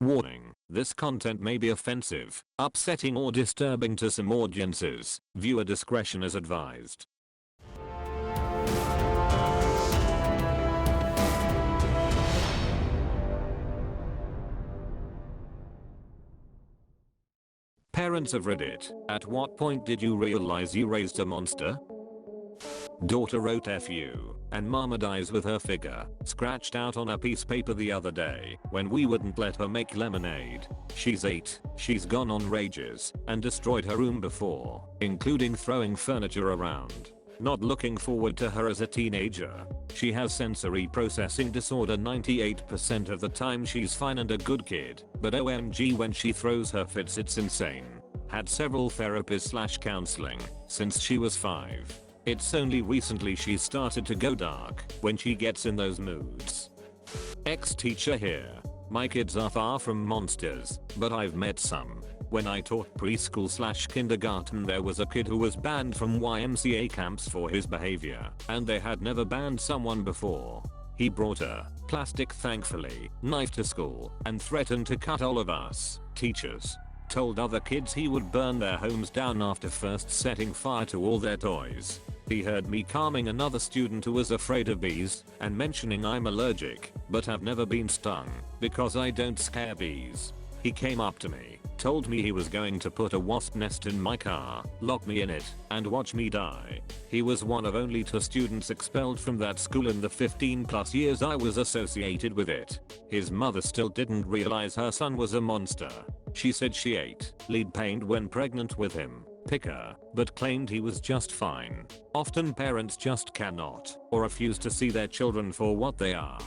Warning, this content may be offensive, upsetting or disturbing to some audiences. Viewer discretion is advised. Parents of Reddit, at what point did you realize you raised a monster? Daughter wrote "Fu," and mama dies with her figure scratched out on a piece of paper the other day when we wouldn't let her make lemonade. She's 8, she's gone on rages and destroyed her room before, including throwing furniture around. Not looking forward to her as a teenager. She has sensory processing disorder. 98% of the time she's fine and a good kid, but OMG when she throws her fits it's insane. Had several therapists/counseling since she was 5. It's only recently she started to go dark when she gets in those moods. Ex-teacher here. My kids are far from monsters, but I've met some. When I taught preschool/kindergarten there was a kid who was banned from YMCA camps for his behavior, and they had never banned someone before. He brought a plastic, thankfully, knife to school and threatened to cut all of us, teachers. Told other kids he would burn their homes down after first setting fire to all their toys. He heard me calming another student who was afraid of bees and mentioning I'm allergic but have never been stung because I don't scare bees. He came up to me, told me he was going to put a wasp nest in my car, lock me in it, and watch me die. He was one of only 2 students expelled from that school in the 15+ years I was associated with it. His mother still didn't realize her son was a monster. She said she ate lead paint when pregnant with him, picker, but claimed he was just fine. Often parents just cannot or refuse to see their children for what they are.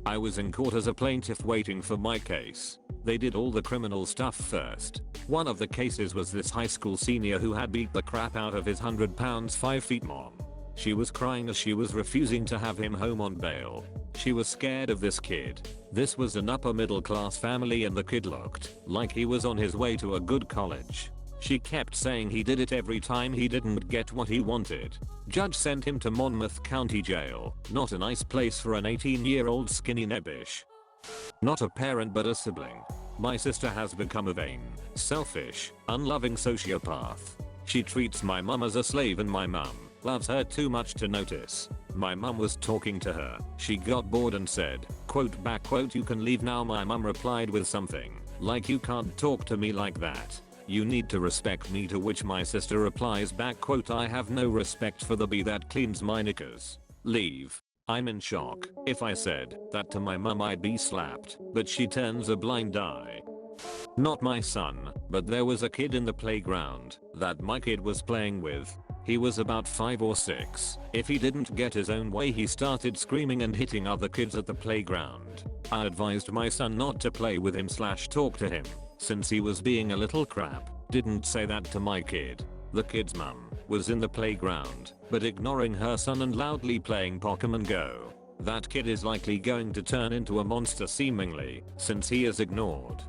I was in court as a plaintiff waiting for my case. They did all the criminal stuff first. One of the cases was this high school senior who had beat the crap out of his 100 pounds 5 feet mom. She was crying as she was refusing to have him home on bail. She was scared of this kid. This was an upper middle class family and the kid looked like he was on his way to a good college. She kept saying he did it every time he didn't get what he wanted. Judge sent him to Monmouth County Jail. Not a nice place for an 18-year-old skinny nebbish. Not a parent but a sibling. My sister has become a vain, selfish, unloving sociopath. She treats my mum as a slave and my mum loves her too much to notice. My mum was talking to her. She got bored and said, quote back quote, "You can leave now." My mum replied with something like, "You can't talk to me like that. You need to respect me," to which my sister replies back quote, "I have no respect for the bee that cleans my knickers. Leave." I'm in shock. If I said that to my mum I'd be slapped, but she turns a blind eye. Not my son, but there was a kid in the playground that my kid was playing with. He was about 5 or 6. If he didn't get his own way he started screaming and hitting other kids at the playground. I advised my son not to play with him/talk to him, since he was being a little crap. Didn't say that to my kid. The kid's mum was in the playground, but ignoring her son and loudly playing Pokemon Go. That kid is likely going to turn into a monster seemingly, since he is ignored.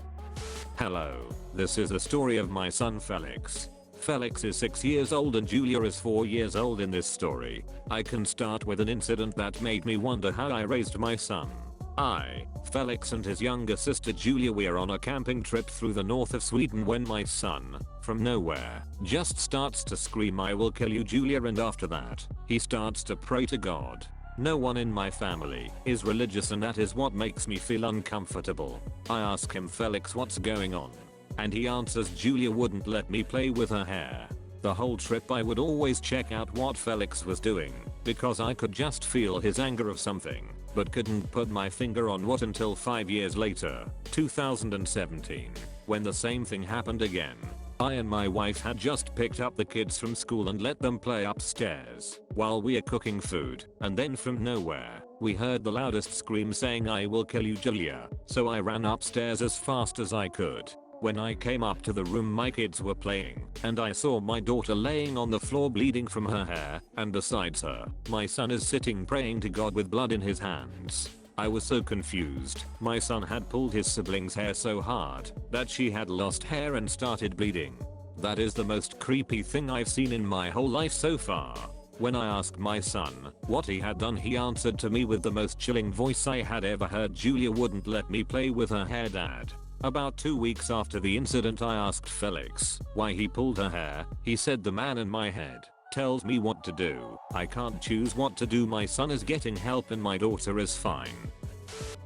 Hello, this is the story of my son Felix. Felix is 6 years old and Julia is 4 years old in this story. I can start with an incident that made me wonder how I raised my son. I, Felix and his younger sister Julia were on a camping trip through the north of Sweden when my son, from nowhere, just starts to scream, "I will kill you, Julia," and after that, he starts to pray to God. No one in my family is religious and that is what makes me feel uncomfortable. I ask him, "Felix, what's going on?" And he answers, "Julia wouldn't let me play with her hair." The whole trip I would always check out what Felix was doing, because I could just feel his anger of something, but couldn't put my finger on what until 5 years later, 2017, when the same thing happened again. I and my wife had just picked up the kids from school and let them play upstairs while we are cooking food, and then from nowhere, we heard the loudest scream saying, "I will kill you, Julia." So I ran upstairs as fast as I could. When I came up to the room my kids were playing, and I saw my daughter laying on the floor bleeding from her hair, and besides her, my son is sitting praying to God with blood in his hands. I was so confused. My son had pulled his sibling's hair so hard that she had lost hair and started bleeding. That is the most creepy thing I've seen in my whole life so far. When I asked my son what he had done, he answered to me with the most chilling voice I had ever heard, "Julia wouldn't let me play with her hair, Dad." About 2 weeks after the incident I asked Felix why he pulled her hair. He said the man in my head tells me what to do. I can't choose what to do. My son is getting help and my daughter is fine.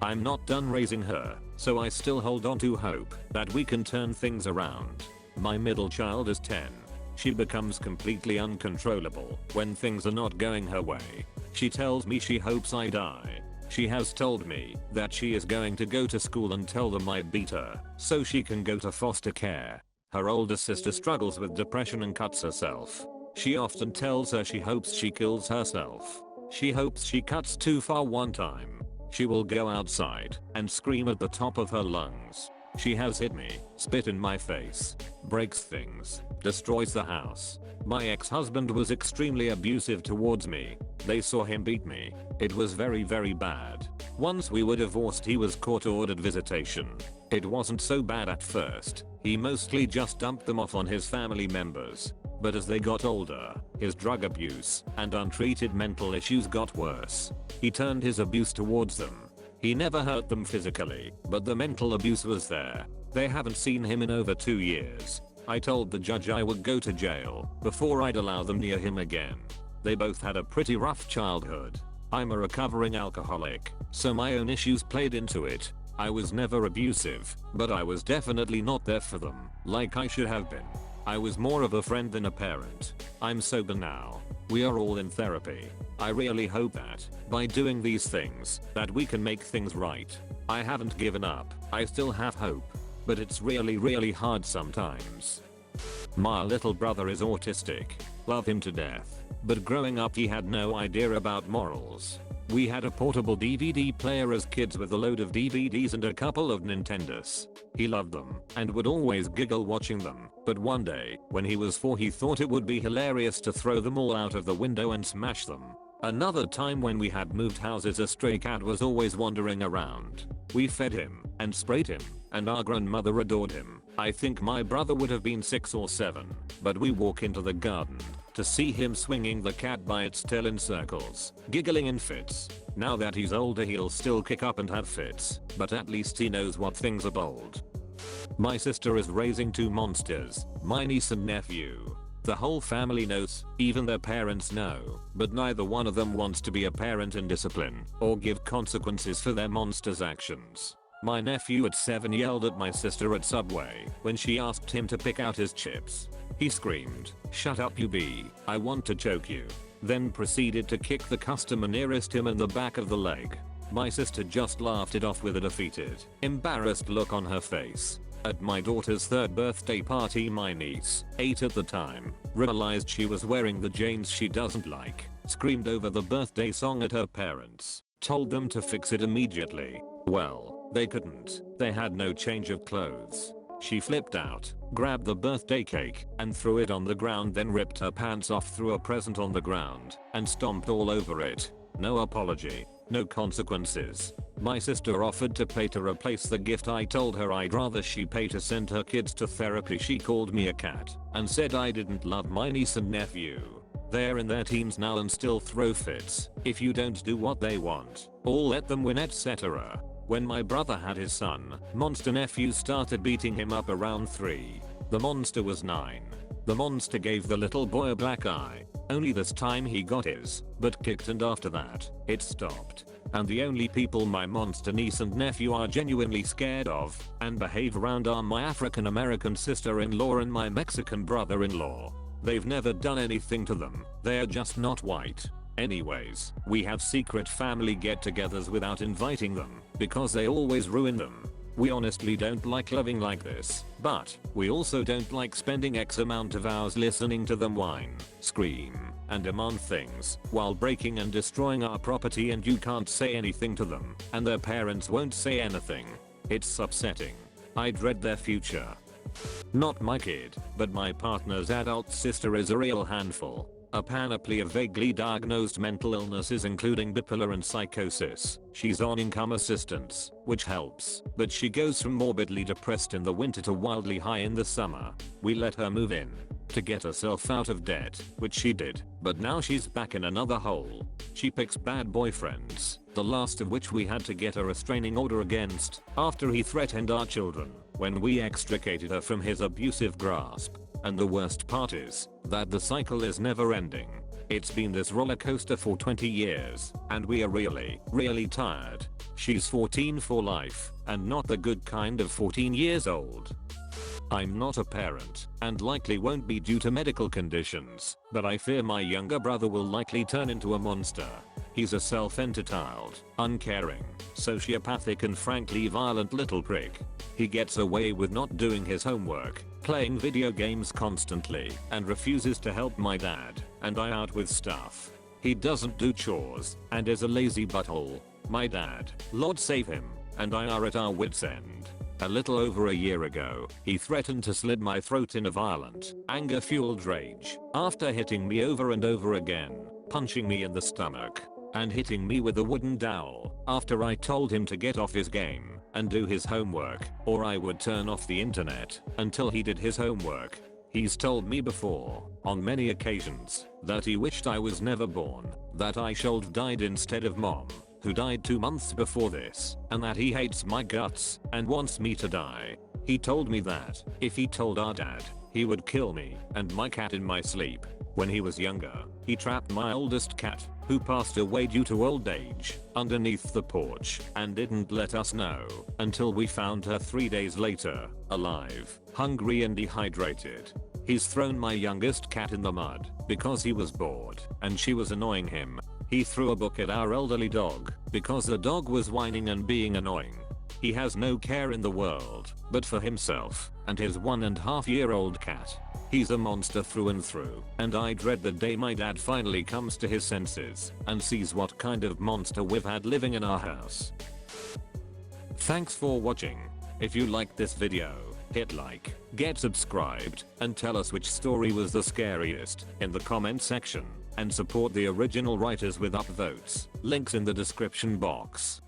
I'm not done raising her, so I still hold on to hope that we can turn things around. My middle child is 10. She becomes completely uncontrollable when things are not going her way. She tells me she hopes I die. She has told me that she is going to go to school and tell them I beat her so she can go to foster care. Her older sister struggles with depression and cuts herself. She often tells her she hopes she kills herself. She hopes she cuts too far one time. She will go outside and scream at the top of her lungs. She has hit me, spit in my face, breaks things, destroys the house. My ex-husband was extremely abusive towards me. They saw him beat me. It was very bad. Once we were divorced, he was court-ordered visitation. It wasn't so bad at first. He mostly just dumped them off on his family members. But as they got older, his drug abuse and untreated mental issues got worse. He turned his abuse towards them. He never hurt them physically, but the mental abuse was there. They haven't seen him in over 2 years. I told the judge I would go to jail before I'd allow them near him again. They both had a pretty rough childhood. I'm a recovering alcoholic, so my own issues played into it. I was never abusive, but I was definitely not there for them like I should have been. I was more of a friend than a parent. I'm sober now. We are all in therapy. I really hope that, by doing these things, that we can make things right. I haven't given up. I still have hope. But it's really hard sometimes. My little brother is autistic. Love him to death. But growing up he had no idea about morals. We had a portable DVD player as kids with a load of DVDs and a couple of Nintendos. He loved them and would always giggle watching them, but one day, when he was 4, he thought it would be hilarious to throw them all out of the window and smash them. Another time when we had moved houses, a stray cat was always wandering around. We fed him and sprayed him, and our grandmother adored him. I think my brother would have been 6 or 7, but we walk into the garden to see him swinging the cat by its tail in circles, giggling in fits. Now that he's older he'll still kick up and have fits, but at least he knows what things are bold. My sister is raising 2 monsters, my niece and nephew. The whole family knows, even their parents know, but neither one of them wants to be a parent and discipline or give consequences for their monsters' actions. My nephew at 7 yelled at my sister at Subway when she asked him to pick out his chips. He screamed, "Shut up you bee, I want to choke you." Then proceeded to kick the customer nearest him in the back of the leg. My sister just laughed it off with a defeated, embarrassed look on her face. At my daughter's 3rd birthday party, my niece, 8 at the time, realized she was wearing the jeans she doesn't like, screamed over the birthday song at her parents, told them to fix it immediately. Well, they couldn't. They had no change of clothes. She flipped out, grabbed the birthday cake, and threw it on the ground, then ripped her pants off, threw a present on the ground, and stomped all over it. No apology. No consequences. My sister offered to pay to replace the gift. I told her I'd rather she pay to send her kids to therapy. She called me a cat and said I didn't love my niece and nephew. They're in their teens now and still throw fits if you don't do what they want or let them win, etc. When my brother had his son, monster nephew started beating him up around 3. The monster was 9. The monster gave the little boy a black eye. Only this time he got his butt kicked, and after that, it stopped. And the only people my monster niece and nephew are genuinely scared of and behave around are my African American sister-in-law and my Mexican brother-in-law. They've never done anything to them, they're just not white. Anyways, we have secret family get-togethers without inviting them because they always ruin them. We honestly don't like loving like this, but we also don't like spending X amount of hours listening to them whine, scream, and demand things while breaking and destroying our property, and you can't say anything to them and their parents won't say anything. It's upsetting. I dread their future. Not my kid, but my partner's adult sister is a real handful. A panoply of vaguely diagnosed mental illnesses including bipolar and psychosis. She's on income assistance, which helps, but she goes from morbidly depressed in the winter to wildly high in the summer. We let her move in to get herself out of debt, which she did, but now she's back in another hole. She picks bad boyfriends, the last of which we had to get a restraining order against after he threatened our children. when we extricated her from his abusive grasp. And the worst part is that the cycle is never ending. It's been this roller coaster for 20 years, and we are really tired. She's 14 for life, and not the good kind of 14 years old. I'm not a parent, and likely won't be due to medical conditions, but I fear my younger brother will likely turn into a monster. He's a self-entitled, uncaring, sociopathic and frankly violent little prick. He gets away with not doing his homework, playing video games constantly, and refuses to help my dad and I out with stuff. He doesn't do chores, and is a lazy butthole. My dad, Lord save him, and I are at our wits' end. A little over a year ago, he threatened to slit my throat in a violent, anger-fueled rage, after hitting me over and over again, punching me in the stomach, and hitting me with a wooden dowel, after I told him to get off his game and do his homework, or I would turn off the internet until he did his homework. He's told me before, on many occasions, that he wished I was never born, that I should have died instead of mom, who died 2 months before this, and that he hates my guts and wants me to die. He told me that if he told our dad, he would kill me and my cat in my sleep. When he was younger, he trapped my oldest cat, who passed away due to old age, underneath the porch and didn't let us know until we found her 3 days later, alive, hungry and dehydrated. He's thrown my youngest cat in the mud because he was bored and she was annoying him. He threw a book at our elderly dog because the dog was whining and being annoying. He has no care in the world but for himself and his 1.5-year-old cat. He's a monster through and through, and I dread the day my dad finally comes to his senses and sees what kind of monster we've had living in our house. Thanks for watching. If you liked this video, hit like, get subscribed, and tell us which story was the scariest in the comment section, and support the original writers with upvotes, links in the description box.